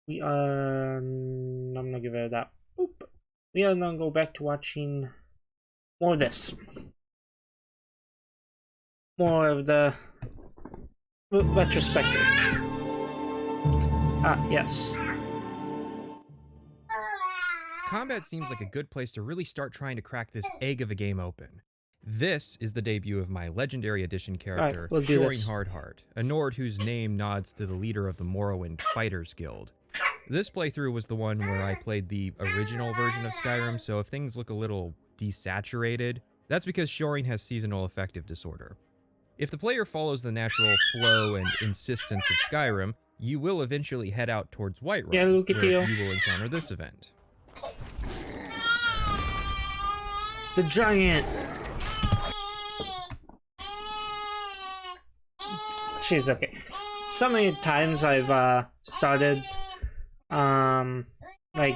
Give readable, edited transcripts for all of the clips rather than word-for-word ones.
I'm gonna give it that. Boop. We are gonna go back to watching more of this. More of the retrospective. Ah, yes. Combat seems like a good place to really start trying to crack this egg of a game open. This is the debut of my Legendary Edition character, We'll do Shoring this. Hardheart, a Nord whose name nods to the leader of the Morrowind Fighters Guild. This playthrough was the one where I played the original version of Skyrim, so if things look a little desaturated, that's because Shoring has seasonal affective disorder. If the player follows the natural flow and insistence of Skyrim, you will eventually head out towards Whiterun, Yeah, look at where you. you will encounter this event. The giant. She's okay. So many times I've started, like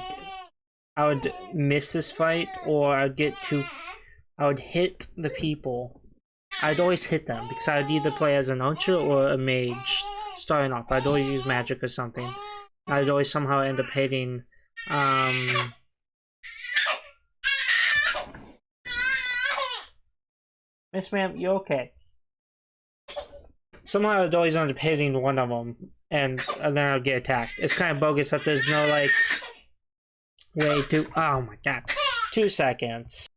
I would miss this fight, or I would hit the people. I'd always hit them because I'd either play as an archer or a mage starting off. I'd always use magic or something. I'd always somehow end up hitting, Miss Ma'am, you okay? Somehow I'd always end up hitting one of them, and then I'd get attacked. It's kind of bogus that there's no, like, way to... Oh my god. 2 seconds.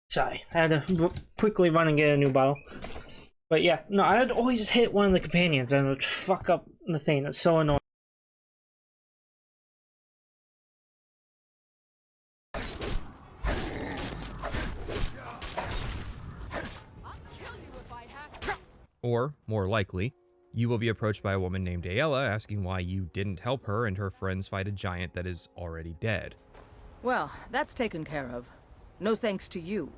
Sorry, I had to quickly run and get a new bottle. But yeah, no, I'd always hit one of the companions and it would fuck up the thing. It's so annoying. Or, more likely, you will be approached by a woman named Aella asking why you didn't help her and her friends fight a giant that is already dead. Well, that's taken care of. No thanks to you.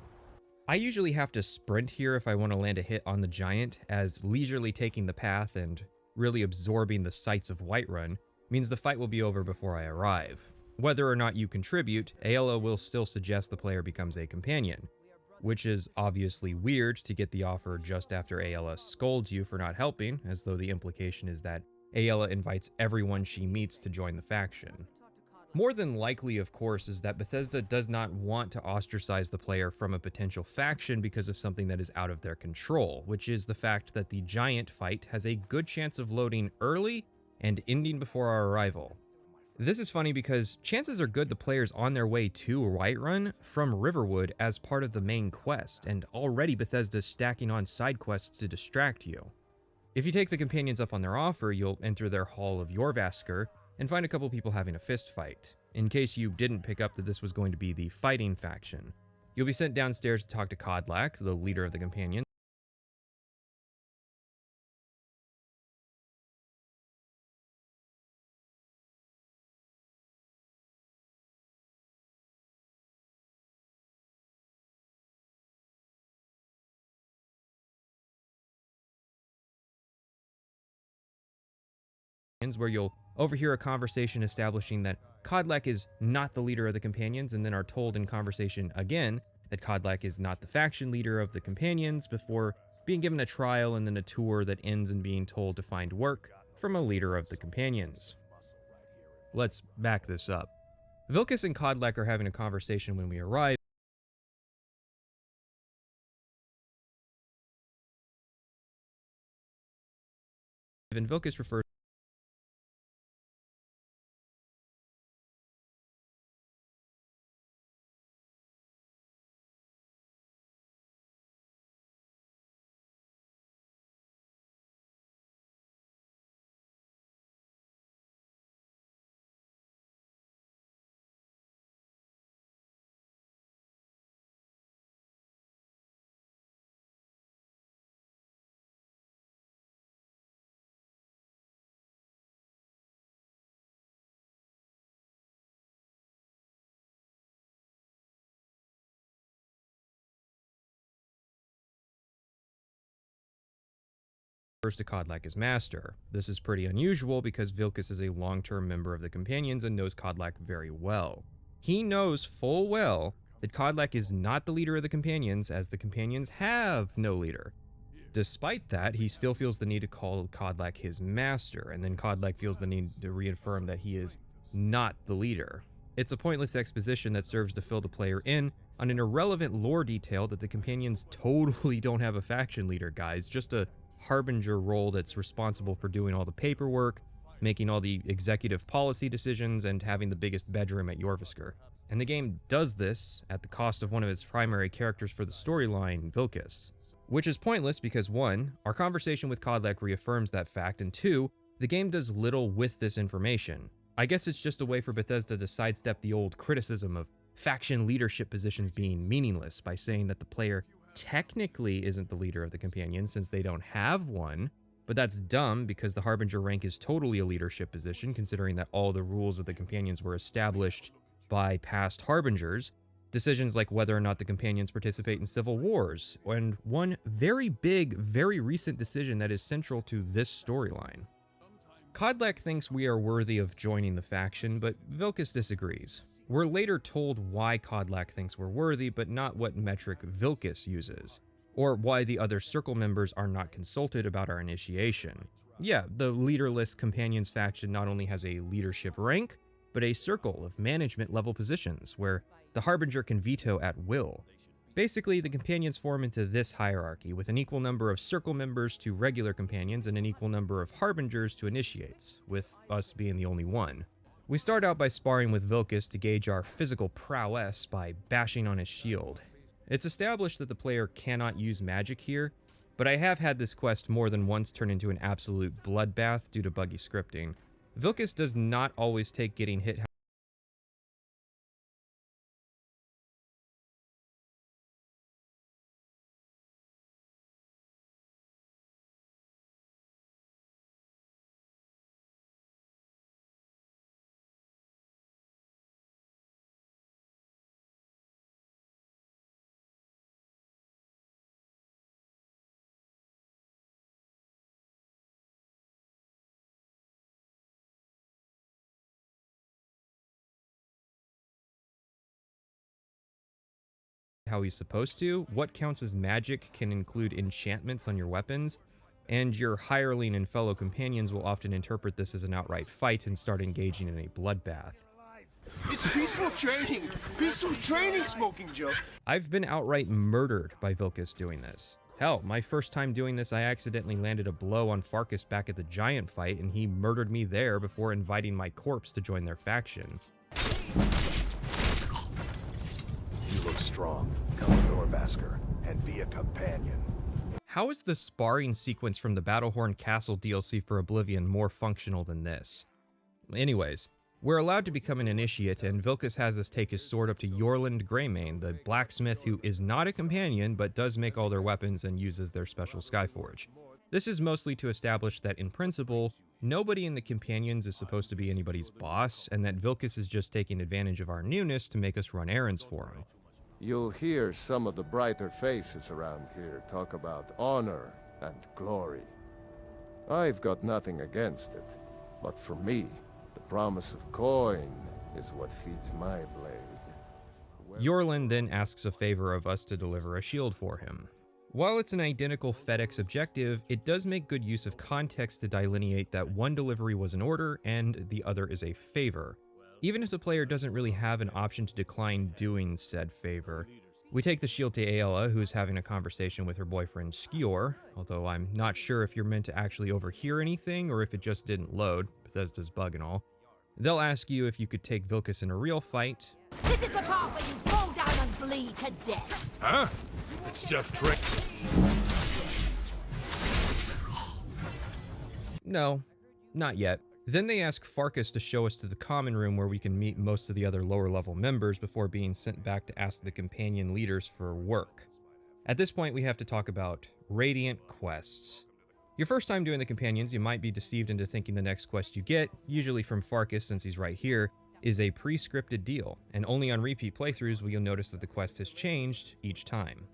I usually have to sprint here if I want to land a hit on the giant, as leisurely taking the path and really absorbing the sights of Whiterun means the fight will be over before I arrive. Whether or not you contribute, Aella will still suggest the player becomes a companion, which is obviously weird to get the offer just after Aella scolds you for not helping, as though the implication is that Aella invites everyone she meets to join the faction. More than likely, of course, is that Bethesda does not want to ostracize the player from a potential faction because of something that is out of their control, which is the fact that the giant fight has a good chance of loading early and ending before our arrival. This is funny because chances are good the player's on their way to Whiterun from Riverwood as part of the main quest, and already Bethesda's stacking on side quests to distract you. If you take the companions up on their offer, you'll enter their Hall of Jorvaskr and find a couple people having a fist fight. In case you didn't pick up that this was going to be the fighting faction, you'll be sent downstairs to talk to Kodlak, the leader of the companions. Where you'll overhear a conversation establishing that Kodlak is not the leader of the companions, and then are told in conversation again that Kodlak is not the faction leader of the companions before being given a trial and then a tour that ends in being told to find work from a leader of the companions. Let's back this up. Vilkas and Kodlak are having a conversation when we arrive, and Vilkas refers to Kodlak as master. This is pretty unusual because Vilkas is a long-term member of the companions and knows Kodlak very well. He knows full well that Kodlak is not the leader of the companions, as the companions have no leader. Despite that, he still feels the need to call Kodlak his master, and then Kodlak feels the need to reaffirm that he is not the leader. It's a pointless exposition that serves to fill the player in on an irrelevant lore detail that the companions totally don't have a faction leader, guys, just a harbinger role that's responsible for doing all the paperwork, making all the executive policy decisions, and having the biggest bedroom at Jorvisker. And the game does this at the cost of one of its primary characters for the storyline, Vilkas. Which is pointless because 1, our conversation with Kodlak reaffirms that fact, and 2, the game does little with this information. I guess it's just a way for Bethesda to sidestep the old criticism of faction leadership positions being meaningless by saying that the player technically isn't the leader of the companions since they don't have one, but that's dumb because the Harbinger rank is totally a leadership position considering that all the rules of the companions were established by past Harbingers, decisions like whether or not the companions participate in civil wars, and one very big, very recent decision that is central to this storyline. Kodlak thinks we are worthy of joining the faction, but Vilkas disagrees. We're later told why Kodlak thinks we're worthy, but not what metric Vilkas uses, or why the other Circle members are not consulted about our initiation. Yeah, the leaderless Companions faction not only has a leadership rank, but a circle of management level positions, where the Harbinger can veto at will. Basically, the Companions form into this hierarchy, with an equal number of Circle members to regular Companions and an equal number of Harbingers to Initiates, with us being the only one. We start out by sparring with Vilkas to gauge our physical prowess by bashing on his shield. It's established that the player cannot use magic here, but I have had this quest more than once turn into an absolute bloodbath due to buggy scripting. Vilkas does not always take getting hit how he's supposed to. What counts as magic can include enchantments on your weapons, and your hireling and fellow companions will often interpret this as an outright fight and start engaging in a bloodbath. It's peaceful training, Smoking Joe. I've been outright murdered by Vilkas doing this. Hell, my first time doing this, I accidentally landed a blow on Farkas back at the giant fight, and he murdered me there before inviting my corpse to join their faction. You look strong. Come to Jorvisker and be a companion. How is the sparring sequence from the Battlehorn Castle DLC for Oblivion more functional than this? Anyways, we're allowed to become an initiate, and Vilkas has us take his sword up to Yorland Greymane, the blacksmith who is not a companion but does make all their weapons and uses their special Skyforge. This is mostly to establish that, in principle, nobody in the companions is supposed to be anybody's boss, and that Vilkas is just taking advantage of our newness to make us run errands for him. You'll hear some of the brighter faces around here talk about honor and glory. I've got nothing against it, but for me, the promise of coin is what feeds my blade. Yorlin then asks a favor of us to deliver a shield for him. While it's an identical FedEx objective, it does make good use of context to delineate that one delivery was an order and the other is a favor, even if the player doesn't really have an option to decline doing said favor. We take the shield to Aela, who's having a conversation with her boyfriend Skior, although I'm not sure if you're meant to actually overhear anything or if it just didn't load, Bethesda's bug and all. They'll ask you if you could take Vilkas in a real fight. This is the part where you fall down and bleed to death. Huh? It's just trick. No, not yet. Then they ask Farkas to show us to the common room where we can meet most of the other lower level members before being sent back to ask the companion leaders for work. At this point, we have to talk about Radiant quests. Your first time doing the companions, you might be deceived into thinking the next quest you get, usually from Farkas since he's right here, is a pre-scripted deal, and only on repeat playthroughs will you notice that the quest has changed each time.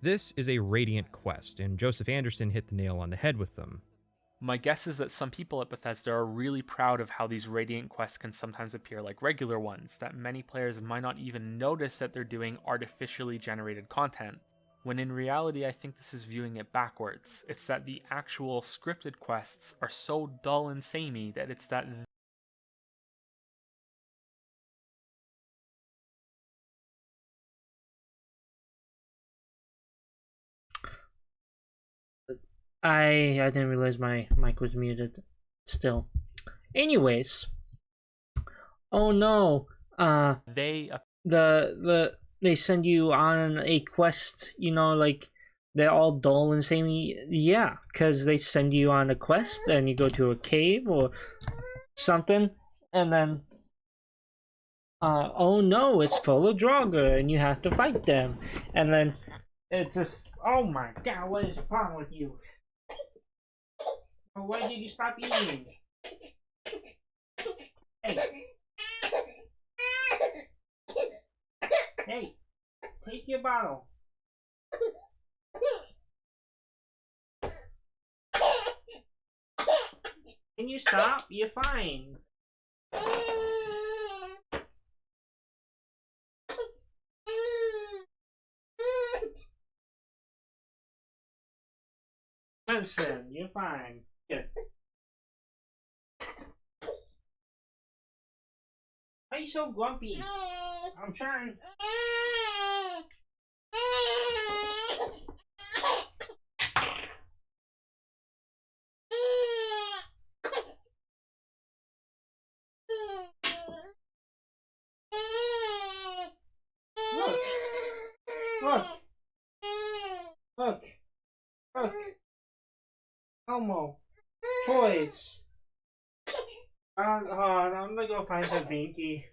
This is a Radiant quest, and Joseph Anderson hit the nail on the head with them. My guess is that some people at Bethesda are really proud of how these Radiant quests can sometimes appear like regular ones, that many players might not even notice that they're doing artificially generated content, when in reality I think this is viewing it backwards. It's that the actual scripted quests are so dull and samey that it's that I didn't realize my mic was muted still. Anyways. Oh no. they They send you on a quest, you know, like they're all dull and samey. Yeah, because they send you on a quest and you go to a cave or something, and then oh no, it's full of Draugr and you have to fight them. And then it just, oh my god, what is the problem with you? Why did you stop eating? Hey. Hey, take your bottle. Can you stop? You're fine. Listen, you're fine. Here. Why are you so grumpy? I'm trying. Look. Elmo. Toys. I'm gonna go find the binky.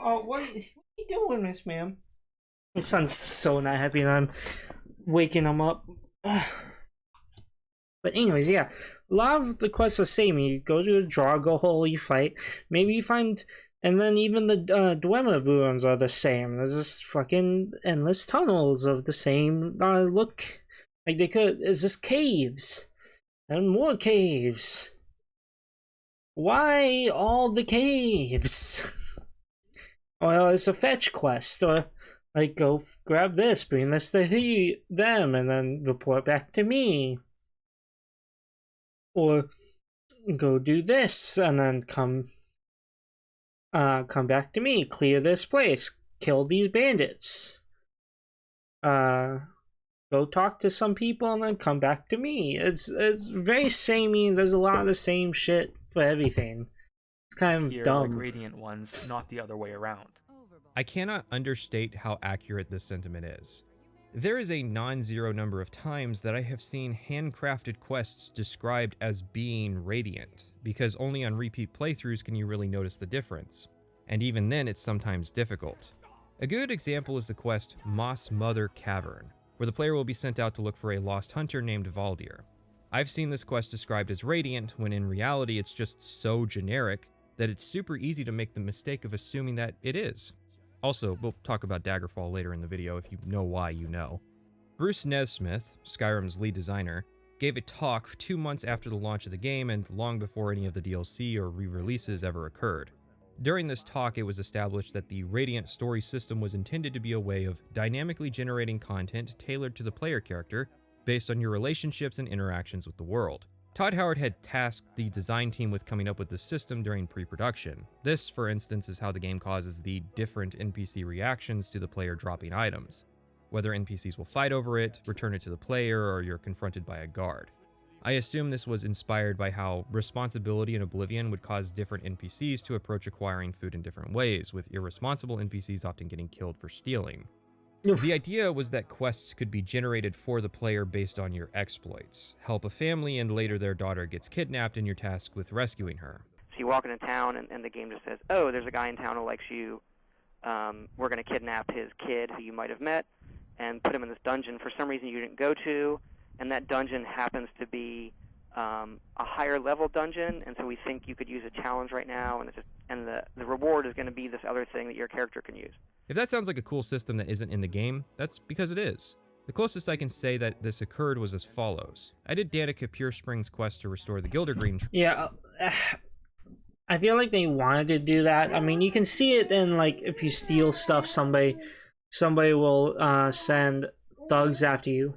Oh, what are you doing, Miss Ma'am? My son's so not happy and I'm waking him up. But anyways, yeah. A lot of the quests are same. You go to a Draugr hole, you fight. Maybe you find... And then even the Dwemer ruins are the same. There's just fucking endless tunnels of the same look. Like they could... It's just caves. And more caves. Why all the caves? Or it's a fetch quest, or like go grab this, bring this to them, and then report back to me. Or go do this, and then come back to me, clear this place, kill these bandits. Go talk to some people, and then come back to me. It's very samey. There's a lot of the same shit for everything. It's kind of appear like dumb. Radiant ones, not the other way around. I cannot understate how accurate this sentiment is. There is a non-zero number of times that I have seen handcrafted quests described as being radiant, because only on repeat playthroughs can you really notice the difference. And even then, it's sometimes difficult. A good example is the quest Moss Mother Cavern, where the player will be sent out to look for a lost hunter named Valdir. I've seen this quest described as radiant, when in reality it's just so generic that it's super easy to make the mistake of assuming that it is. Also, we'll talk about Daggerfall later in the video if you know why you know. Bruce Nesmith, Skyrim's lead designer, gave a talk 2 months after the launch of the game and long before any of the DLC or re-releases ever occurred. During this talk, it was established that the Radiant story system was intended to be a way of dynamically generating content tailored to the player character based on your relationships and interactions with the world. Todd Howard had tasked the design team with coming up with the system during pre-production. This, for instance, is how the game causes the different NPC reactions to the player dropping items, whether NPCs will fight over it, return it to the player, or you're confronted by a guard. I assume this was inspired by how responsibility in Oblivion would cause different NPCs to approach acquiring food in different ways, with irresponsible NPCs often getting killed for stealing. The idea was that quests could be generated for the player based on your exploits. Help a family and later their daughter gets kidnapped and you're tasked with rescuing her. So you walk into town and the game just says, oh, there's a guy in town who likes you. We're going to kidnap his kid who you might have met and put him in this dungeon for some reason you didn't go to. And that dungeon happens to be a higher level dungeon, and so we think you could use a challenge right now, and the reward is going to be this other thing that your character can use. If that sounds like a cool system that isn't in the game, that's because it is. The closest I can say that this occurred was as follows. I did Danica Pure Spring's quest to restore the Gildergreen. Yeah, I feel like they wanted to do that. I mean, you can see it in, like, if you steal stuff, somebody will send thugs after you.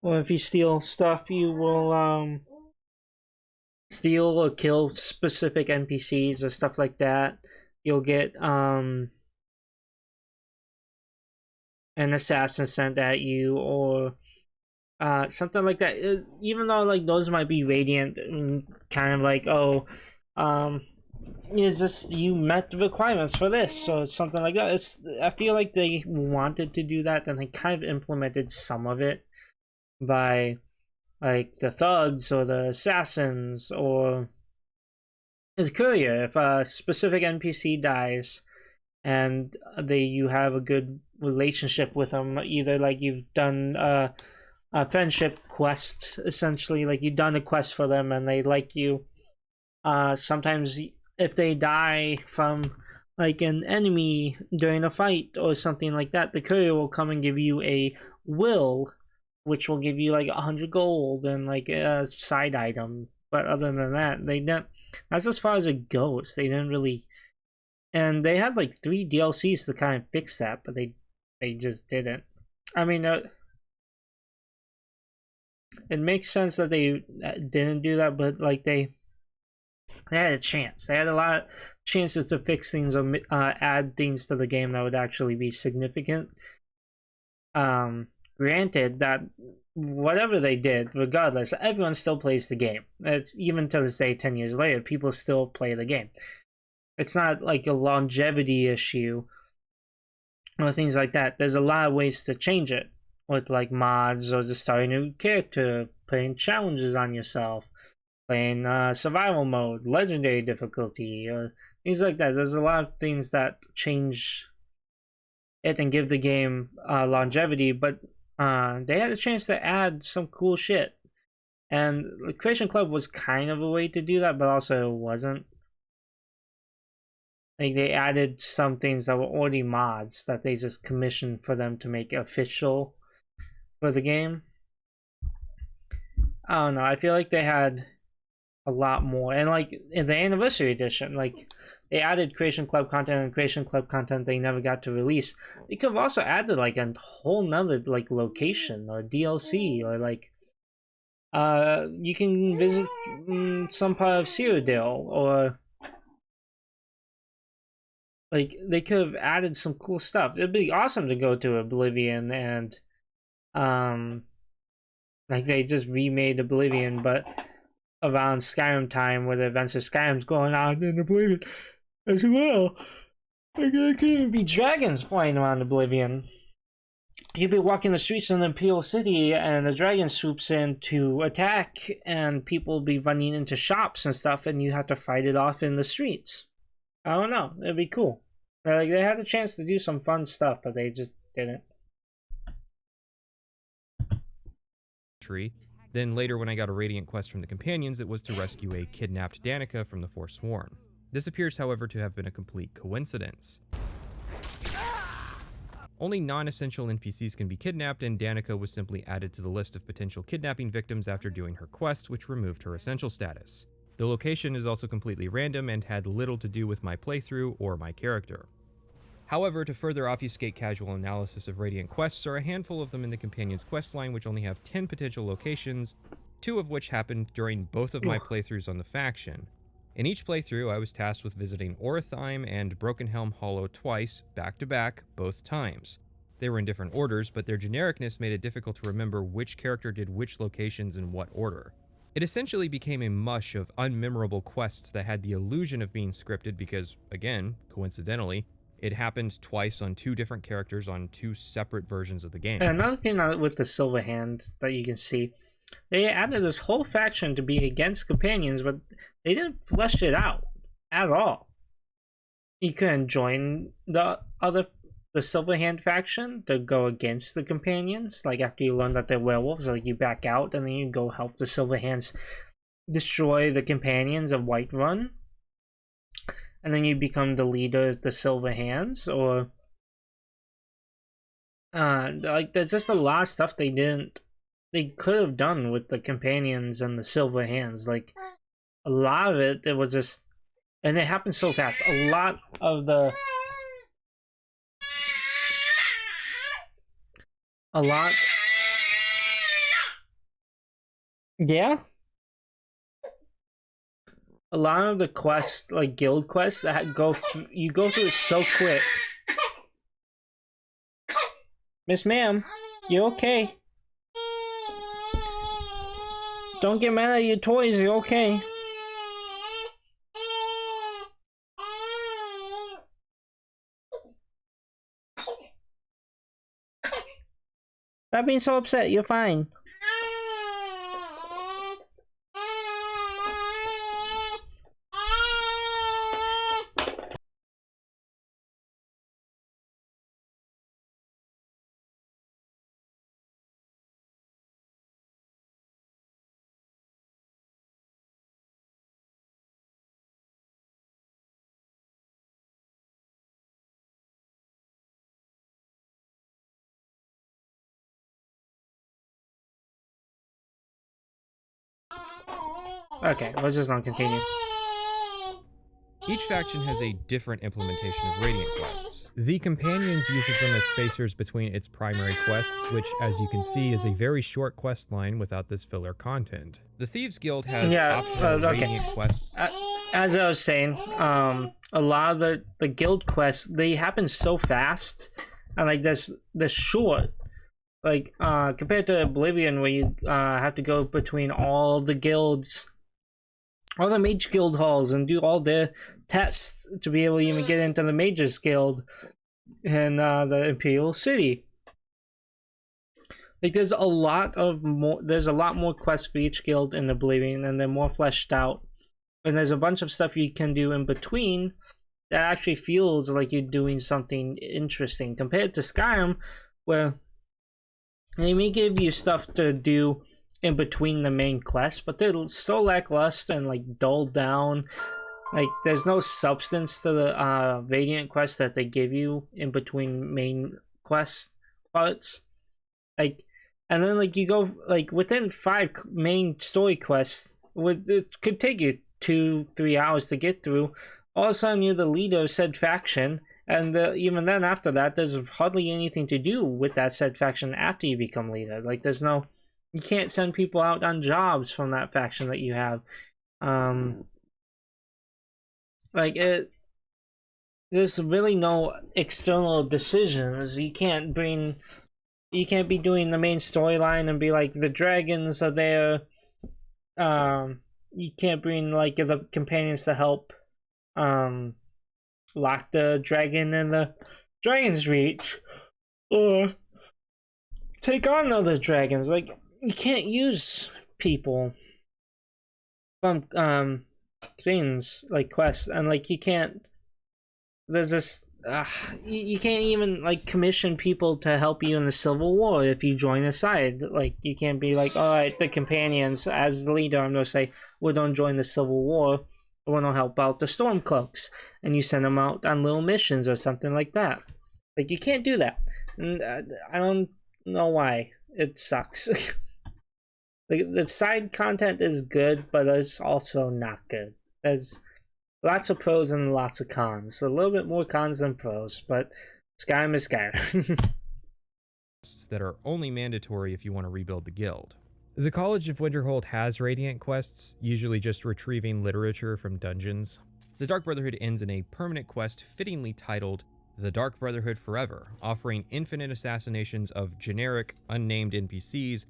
Or if you steal stuff, you will steal or kill specific NPCs or stuff like that. You'll get an assassin sent at you or something like that. Even though like those might be radiant, kind of like, oh, it's just you met the requirements for this or something like that. I feel like they wanted to do that and they kind of implemented some of it by like the thugs or the assassins or the courier. If a specific NPC dies and you have a good relationship with them, either like you've done a friendship quest, essentially, like you've done a quest for them and they like you. Sometimes if they die from like an enemy during a fight or something like that, the courier will come and give you a will, which will give you like 100 gold and like a side item. But other than that, they don't. That's as far as it goes. They didn't really, and they had like 3 DLCs to kind of fix that, but they just didn't. I mean, it makes sense that they didn't do that, but like they had a chance. They had a lot of chances to fix things or add things to the game that would actually be significant. Granted that whatever they did, regardless, everyone still plays the game. It's even to this day, 10 years later, people still play the game. It's not like a longevity issue or things like that. There's a lot of ways to change it with like mods or just starting a new character, putting challenges on yourself, playing survival mode, legendary difficulty, or things like that. There's a lot of things that change it and give the game longevity, but they had a chance to add some cool shit. And the Creation Club was kind of a way to do that, but also wasn't. Like they added some things that were already mods that they just commissioned for them to make official for the game. I don't know, I feel like they had a lot more. And like in the Anniversary Edition, like they added Creation Club content and Creation Club content they never got to release. They could have also added like a whole nother like location or DLC or like you can visit some part of Cyrodiil, or like they could have added some cool stuff. It'd be awesome to go to Oblivion and like they just remade Oblivion, but around Skyrim time, where the events of Skyrim's going on in Oblivion as well. Like, there could even be dragons flying around Oblivion. You'd be walking the streets in Imperial City, and a dragon swoops in to attack, and people will be running into shops and stuff, and you have to fight it off in the streets. I don't know. It'd be cool. Like, they had a chance to do some fun stuff, but they just didn't. Then later, when I got a Radiant quest from the companions, it was to rescue a kidnapped Danica from the Forsworn. This appears, however, to have been a complete coincidence. Only non-essential NPCs can be kidnapped, and Danica was simply added to the list of potential kidnapping victims after doing her quest, which removed her essential status. The location is also completely random and had little to do with my playthrough or my character. However, to further obfuscate casual analysis of Radiant quests are a handful of them in the Companion's questline, which only have 10 potential locations, 2 of which happened during both of my playthroughs on the faction. In each playthrough, I was tasked with visiting Orithime and Broken Helm Hollow twice, back-to-back, both times. They were in different orders, but their genericness made it difficult to remember which character did which locations in what order. It essentially became a mush of unmemorable quests that had the illusion of being scripted because, again, coincidentally, it happened twice on 2 different characters on 2 separate versions of the game. And another thing with the Silver Hand that you can see, they added this whole faction to be against companions, but they didn't flesh it out at all. You couldn't join the Silver Hand faction to go against the companions. Like, after you learn that they're werewolves, like, you back out and then you go help the Silver Hands destroy the companions of Whiterun. And then you become the leader of the Silver Hands, or like, there's just a lot of stuff they could have done with the companions and the Silver Hands. Like, a lot of it was just, and it happened so fast. A lot of the, yeah. A lot of the quests, like guild quests, that you go through it so quick. Miss Ma'am, you okay? Don't get mad at your toys, you're okay. Stop being so upset, you're fine. Okay, let's just not continue. Each faction has a different implementation of Radiant quests. The Companions uses them as spacers between its primary quests, which, as you can see, is a very short quest line without this filler content. The Thieves Guild has optional Radiant quests. As I was saying, a lot of the guild quests, they happen so fast, and like they're short. Like, compared to Oblivion, where you have to go between all the guilds, all the mage guild halls, and do all their tests to be able to even get into the mages guild in the Imperial City. Like, there's a lot more quests for each guild in Oblivion, and they're more fleshed out. And there's a bunch of stuff you can do in between that actually feels like you're doing something interesting, compared to Skyrim, where they may give you stuff to do in between the main quests, but they're so lackluster and like dulled down. Like, there's no substance to the Radiant quests that they give you in between main quest parts. Like, and then like you go like within 5 main story quests, it could take you 2-3 hours to get through. All of a sudden, you're the leader of said faction. And even then, after that, there's hardly anything to do with that said faction after you become leader. Like, you can't send people out on jobs from that faction that you have. There's really no external decisions. You can't be doing the main storyline and be like, the dragons are there, you can't bring like the companions to help lock the dragon in the dragon's reach, or take on other dragons. Like, you can't use people from things like quests, and like you can't. There's this. You can't even like commission people to help you in the Civil War if you join a side. Like, you can't be like, all right, the companions, as the leader, I'm gonna say, we don't join the Civil War. We don't help out the Stormcloaks, and you send them out on little missions or something like that. Like, you can't do that, and I don't know why. It sucks. Like, the side content is good, but it's also not good. There's lots of pros and lots of cons. A little bit more cons than pros, but Skyrim is Skyrim. That are only mandatory if you want to rebuild the guild. The College of Winterhold has Radiant quests, usually just retrieving literature from dungeons. The Dark Brotherhood ends in a permanent quest fittingly titled The Dark Brotherhood Forever, offering infinite assassinations of generic, unnamed NPCs,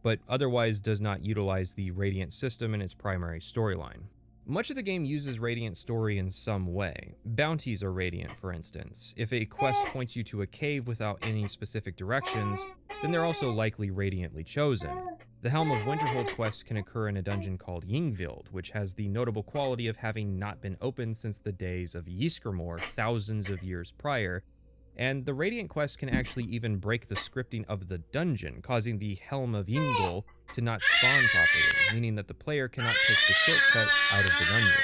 but otherwise does not utilize the Radiant system in its primary storyline. Much of the game uses Radiant story in some way. Bounties are Radiant, for instance. If a quest points you to a cave without any specific directions, then they're also likely Radiantly chosen. The Helm of Winterhold quest can occur in a dungeon called Yngvild, which has the notable quality of having not been opened since the days of Ysgramor thousands of years prior, and the Radiant quest can actually even break the scripting of the dungeon, causing the Helm of Yngvild to not spawn properly, meaning that the player cannot take the shortcut out of the dungeon.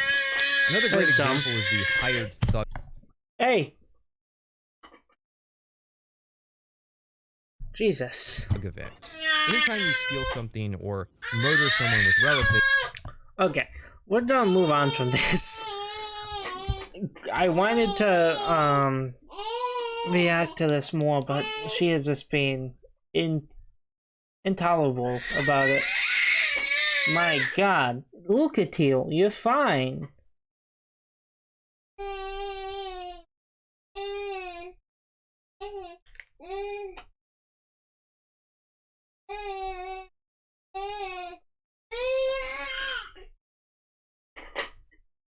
Another great example is the Hired Thug Hey! Jesus. event. Anytime you steal something or murder someone with relatives... Okay, we're gonna move on from this. I wanted to, react to this more, but she is just being intolerable about it. My god. Lucatiel, you're fine.